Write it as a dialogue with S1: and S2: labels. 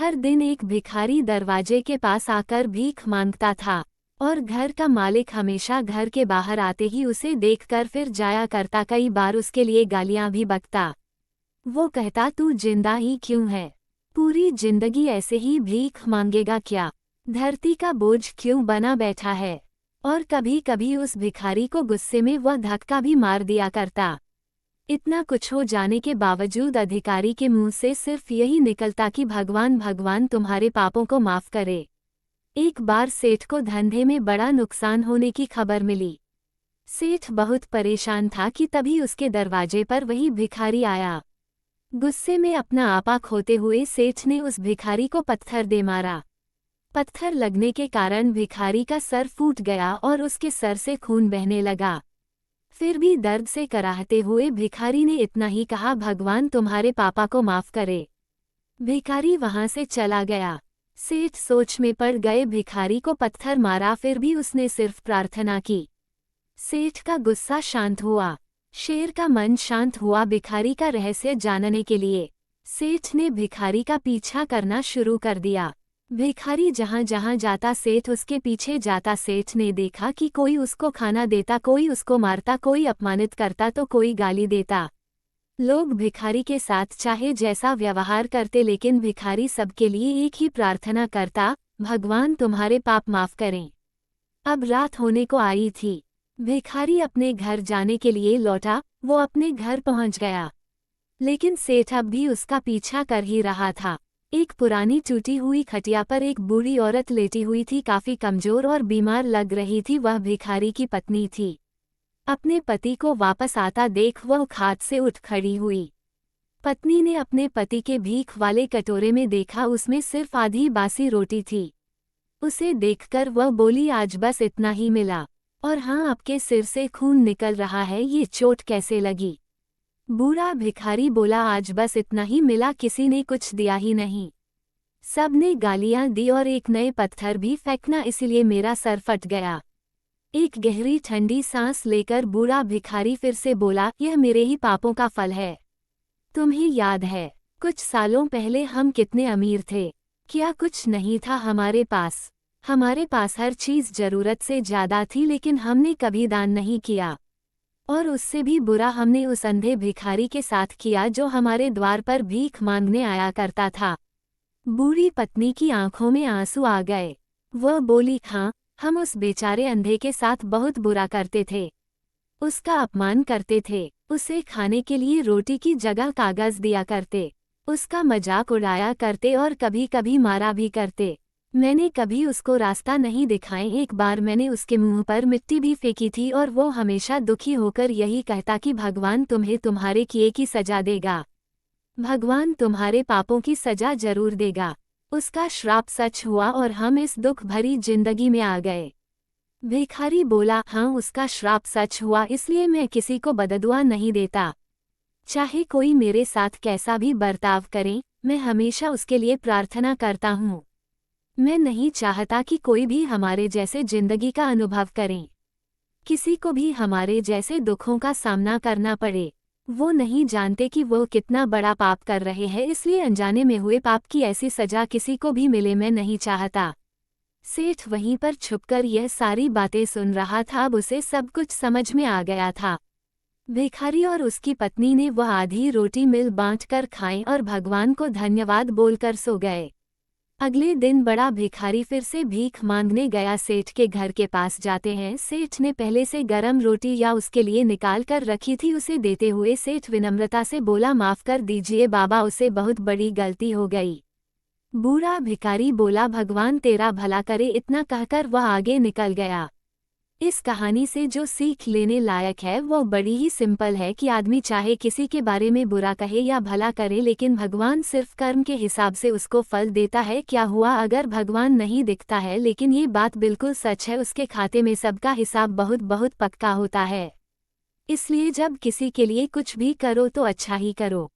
S1: हर दिन एक भिखारी दरवाजे के पास आकर भीख मांगता था और घर का मालिक हमेशा घर के बाहर आते ही उसे देखकर फिर जाया करता, कई बार उसके लिए गालियां भी बकता। वो कहता, तू जिंदा ही क्यों है? पूरी जिंदगी ऐसे ही भीख मांगेगा क्या? धरती का बोझ क्यों बना बैठा है? और कभी कभी उस भिखारी को गुस्से में वह धक्का भी मार दिया करता। इतना कुछ हो जाने के बावजूद अधिकारी के मुंह से सिर्फ यही निकलता कि भगवान भगवान तुम्हारे पापों को माफ करे। एक बार सेठ को धंधे में बड़ा नुकसान होने की खबर मिली। सेठ बहुत परेशान था कि तभी उसके दरवाजे पर वही भिखारी आया। गुस्से में अपना आपा खोते हुए सेठ ने उस भिखारी को पत्थर दे मारा। पत्थर लगने के कारण भिखारी का सर फूट गया और उसके सर से खून बहने लगा। फिर भी दर्द से कराहते हुए भिखारी ने इतना ही कहा, भगवान तुम्हारे पापा को माफ करे। भिखारी वहां से चला गया। सेठ सोच में पड़ गए, भिखारी को पत्थर मारा फिर भी उसने सिर्फ प्रार्थना की। सेठ का गुस्सा शांत हुआ, शेर का मन शांत हुआ। भिखारी का रहस्य जानने के लिए सेठ ने भिखारी का पीछा करना शुरू कर दिया। भिखारी जहां जहां जाता सेठ उसके पीछे जाता। सेठ ने देखा कि कोई उसको खाना देता, कोई उसको मारता, कोई अपमानित करता तो कोई गाली देता। लोग भिखारी के साथ चाहे जैसा व्यवहार करते, लेकिन भिखारी सबके लिए एक ही प्रार्थना करता, भगवान तुम्हारे पाप माफ करें। अब रात होने को आई थी। भिखारी अपने घर जाने के लिए लौटा। वो अपने घर पहुंच गया, लेकिन सेठ अब भी उसका पीछा कर ही रहा था। एक पुरानी टूटी हुई खटिया पर एक बूढ़ी औरत लेटी हुई थी, काफी कमजोर और बीमार लग रही थी। वह भिखारी की पत्नी थी। अपने पति को वापस आता देख वह खाट से उठ खड़ी हुई। पत्नी ने अपने पति के भीख वाले कटोरे में देखा, उसमें सिर्फ आधी बासी रोटी थी। उसे देखकर वह बोली, आज बस इतना ही मिला, और हाँ, आपके सिर से खून निकल रहा है, ये चोट कैसे लगी? बूढ़ा भिखारी बोला, आज बस इतना ही मिला, किसी ने कुछ दिया ही नहीं। सब ने गालियां दी और एक नए पत्थर भी फेंकना, इसलिए मेरा सर फट गया। एक गहरी ठंडी सांस लेकर बूढ़ा भिखारी फिर से बोला, यह मेरे ही पापों का फल है। तुम्हें याद है कुछ सालों पहले हम कितने अमीर थे? क्या कुछ नहीं था हमारे पास? हमारे पास हर चीज जरूरत से ज्यादा थी, लेकिन हमने कभी दान नहीं किया। और उससे भी बुरा हमने उस अंधे भिखारी के साथ किया जो हमारे द्वार पर भीख मांगने आया करता था। बूढ़ी पत्नी की आंखों में आंसू आ गए। वह बोली, हाँ, हम उस बेचारे अंधे के साथ बहुत बुरा करते थे। उसका अपमान करते थे, उसे खाने के लिए रोटी की जगह कागज दिया करते, उसका मजाक उड़ाया करते और कभी कभी मारा भी करते। मैंने कभी उसको रास्ता नहीं दिखाए। एक बार मैंने उसके मुंह पर मिट्टी भी फेंकी थी और वो हमेशा दुखी होकर यही कहता कि भगवान तुम्हें तुम्हारे किए की सजा देगा, भगवान तुम्हारे पापों की सजा जरूर देगा। उसका श्राप सच हुआ और हम इस दुख भरी जिंदगी में आ गए। भिखारी बोला, हाँ, उसका श्राप सच हुआ, इसलिए मैं किसी को बददुआ नहीं देता। चाहे कोई मेरे साथ कैसा भी बर्ताव करे, मैं हमेशा उसके लिए प्रार्थना करता हूँ। मैं नहीं चाहता कि कोई भी हमारे जैसे जिंदगी का अनुभव करें, किसी को भी हमारे जैसे दुखों का सामना करना पड़े। वो नहीं जानते कि वो कितना बड़ा पाप कर रहे हैं, इसलिए अनजाने में हुए पाप की ऐसी सजा किसी को भी मिले, मैं नहीं चाहता। सेठ वहीं पर छुपकर यह सारी बातें सुन रहा था। अब उसे सब कुछ समझ में आ गया था। भिखारी और उसकी पत्नी ने वह आधी रोटी मिल बांटकर खाई और भगवान को धन्यवाद बोलकर सो गए। अगले दिन बड़ा भिखारी फिर से भीख मांगने गया। सेठ के घर के पास जाते हैं। सेठ ने पहले से गरम रोटी या उसके लिए निकाल कर रखी थी। उसे देते हुए सेठ विनम्रता से बोला, माफ कर दीजिए बाबा, उसे बहुत बड़ी गलती हो गई। बूढ़ा भिखारी बोला, भगवान तेरा भला करे। इतना कहकर वह आगे निकल गया। इस कहानी से जो सीख लेने लायक है वो बड़ी ही सिंपल है कि आदमी चाहे किसी के बारे में बुरा कहे या भला करे, लेकिन भगवान सिर्फ कर्म के हिसाब से उसको फल देता है। क्या हुआ अगर भगवान नहीं दिखता है, लेकिन ये बात बिल्कुल सच है, उसके खाते में सबका हिसाब बहुत बहुत पक्का होता है। इसलिए जब किसी के लिए कुछ भी करो तो अच्छा ही करो।